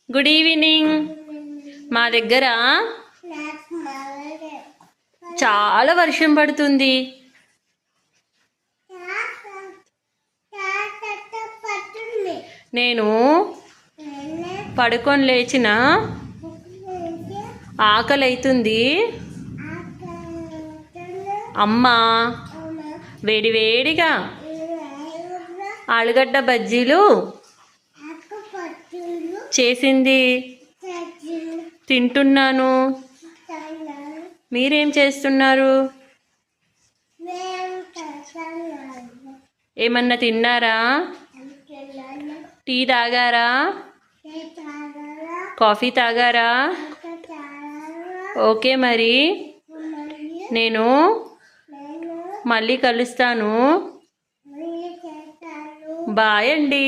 Good evening. మా దగ్గర చాలా వర్షం పడుతుంది. నేను పడుకొని లేచిన ఆకలి అవుతుంది. అమ్మ వేడివేడిగా ఆలుగడ్డ బజ్జీలు చేసింది, తింటున్నాను. మీరేం చేస్తున్నారు? ఏమన్నా తిన్నారా? టీ తాగారా? కాఫీ తాగారా? ఓకే, మరి నేను మళ్ళీ కలుస్తాను. బాయ్ అండి.